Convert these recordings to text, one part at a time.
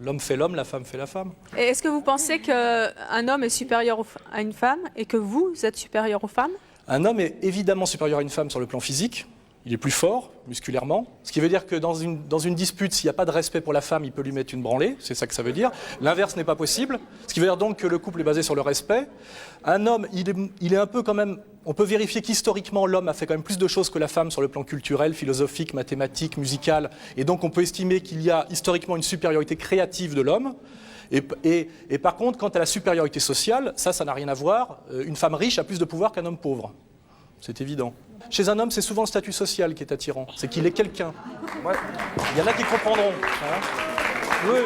L'homme fait l'homme, la femme fait la femme. Et est-ce que vous pensez qu'un homme est supérieur à une femme et que vous êtes supérieur aux femmes? Un homme est évidemment supérieur à une femme sur le plan physique. Il est plus fort, musculairement. Ce qui veut dire que dans une dispute, s'il n'y a pas de respect pour la femme, il peut lui mettre une branlée. C'est ça que ça veut dire. L'inverse n'est pas possible. Ce qui veut dire donc que le couple est basé sur le respect. Un homme, il est un peu quand même... On peut vérifier qu'historiquement, l'homme a fait quand même plus de choses que la femme sur le plan culturel, philosophique, mathématique, musical. Et donc, on peut estimer qu'il y a historiquement une supériorité créative de l'homme. Et par contre, quant à la supériorité sociale, ça n'a rien à voir. Une femme riche a plus de pouvoir qu'un homme pauvre. C'est évident. Chez un homme, c'est souvent le statut social qui est attirant. C'est qu'il est quelqu'un. Ouais. Il y en a qui comprendront. Hein. Oui.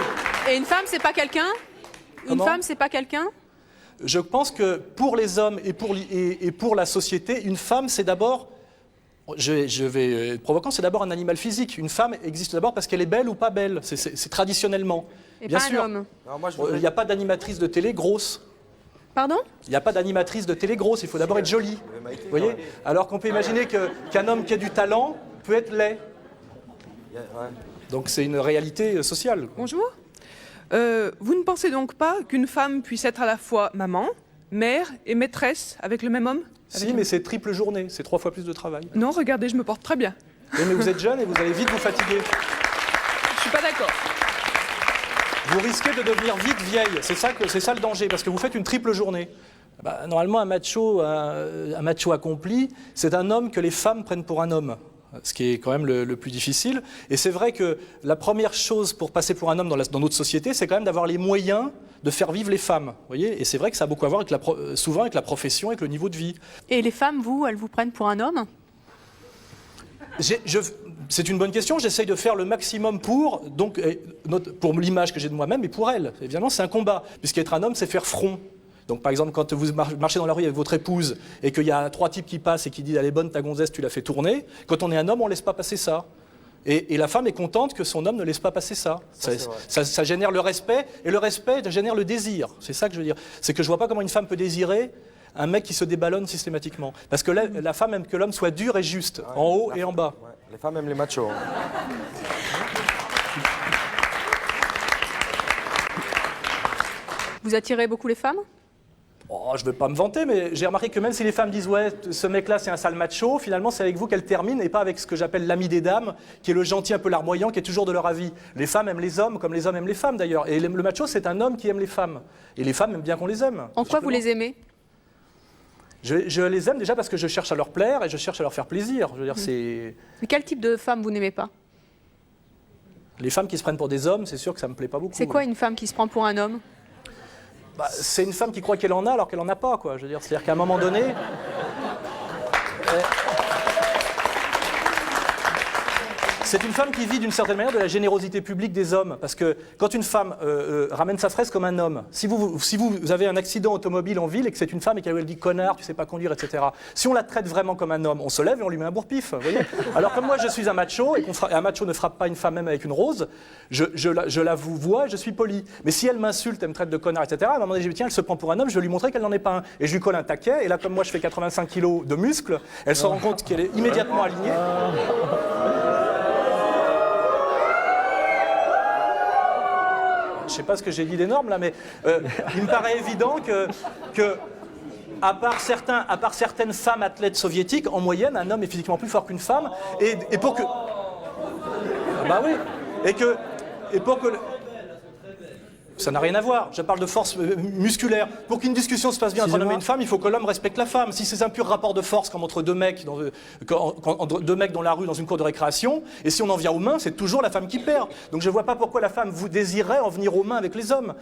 Et une femme, c'est pas quelqu'un? Une femme, c'est pas quelqu'un? Je pense que pour les hommes et pour la société, une femme, c'est d'abord, je vais être provocant, c'est d'abord un animal physique. Une femme existe d'abord parce qu'elle est belle ou pas belle. C'est traditionnellement. Et bien pas sûr. un homme. Il n'y a pas d'animatrice de télé grosse. Pardon? Il n'y a pas d'animatrice de télé grosse, il faut d'abord être jolie. Vous voyez? Alors qu'on peut imaginer qu'un homme qui a du talent peut être laid. Donc c'est une réalité sociale. Bonjour. Vous ne pensez donc pas qu'une femme puisse être à la fois maman, mère et maîtresse avec le même homme? Si, mais c'est triple journée, c'est 3 fois plus de travail. Non, regardez, je me porte très bien. Oui, mais vous êtes jeune et vous allez vite vous fatiguer. Je suis pas d'accord. Vous risquez de devenir vite vieille, c'est ça le danger, parce que vous faites une triple journée. Normalement, un macho accompli, c'est un homme que les femmes prennent pour un homme, ce qui est quand même le plus difficile. Et c'est vrai que la première chose pour passer pour un homme dans notre société, c'est quand même d'avoir les moyens de faire vivre les femmes. Voyez, et c'est vrai que ça a beaucoup à voir souvent avec la profession, avec le niveau de vie. Et les femmes, vous, elles vous prennent pour un homme? C'est une bonne question, j'essaye de faire le maximum pour l'image que j'ai de moi-même et pour elle. Évidemment, c'est un combat, puisqu'être un homme, c'est faire front. Donc par exemple, quand vous marchez dans la rue avec votre épouse et qu'il y a 3 types qui passent et qui disent « Elle est bonne ta gonzesse, tu la fais tourner », quand on est un homme, on ne laisse pas passer ça. Et la femme est contente que son homme ne laisse pas passer ça. Ça génère le respect, et le respect génère le désir. C'est ça que je veux dire. C'est que je ne vois pas comment une femme peut désirer un mec qui se déballonne systématiquement. Parce que la femme aime que l'homme soit dur et juste, en haut et en bas. Ouais. Les femmes aiment les machos. Vous attirez beaucoup les femmes? Oh, je ne veux pas me vanter, mais j'ai remarqué que même si les femmes disent « Ouais, ce mec-là, c'est un sale macho », finalement, c'est avec vous qu'elles terminent et pas avec ce que j'appelle l'ami des dames, qui est le gentil un peu larmoyant, qui est toujours de leur avis. Les femmes aiment les hommes comme les hommes aiment les femmes, d'ailleurs. Et le macho, c'est un homme qui aime les femmes. Et les femmes aiment bien qu'on les aime. En quoi vous les aimez? Je les aime déjà parce que je cherche à leur plaire et je cherche à leur faire plaisir. Je veux dire, c'est... Mais quel type de femme vous n'aimez pas? Les femmes qui se prennent pour des hommes, c'est sûr que ça me plaît pas beaucoup. C'est quoi une femme qui se prend pour un homme? C'est une femme qui croit qu'elle en a alors qu'elle en a pas, quoi. Je veux dire, c'est-à-dire qu'à un moment donné... C'est une femme qui vit d'une certaine manière de la générosité publique des hommes. Parce que quand une femme ramène sa fraise comme un homme, si vous avez un accident automobile en ville et que c'est une femme et qu'elle dit « connard, tu sais pas conduire, etc. » Si on la traite vraiment comme un homme, on se lève et on lui met un bourre-pif. Vous voyez. Alors comme moi je suis un macho et un macho ne frappe pas une femme même avec une rose, je la vous vois et je suis poli. Mais si elle m'insulte, elle me traite de connard, etc. À un moment donné, je dis « Tiens, elle se prend pour un homme, je vais lui montrer qu'elle n'en est pas un. » Et je lui colle un taquet et là comme moi je fais 85 kilos de muscles, elle se rend compte qu'elle est immédiatement alignée. Je ne sais pas ce que j'ai dit d'énorme là, mais il me paraît évident que à part certaines femmes athlètes soviétiques, en moyenne, un homme est physiquement plus fort qu'une femme, et pour que... Bah oui, et pour que... Ça n'a rien à voir, je parle de force musculaire. Pour qu'une discussion se passe bien entre un homme et une femme, il faut que l'homme respecte la femme. Si c'est un pur rapport de force comme entre deux mecs dans la rue, dans une cour de récréation, et si on en vient aux mains, c'est toujours la femme qui perd. Donc je ne vois pas pourquoi la femme vous désirerait en venir aux mains avec les hommes.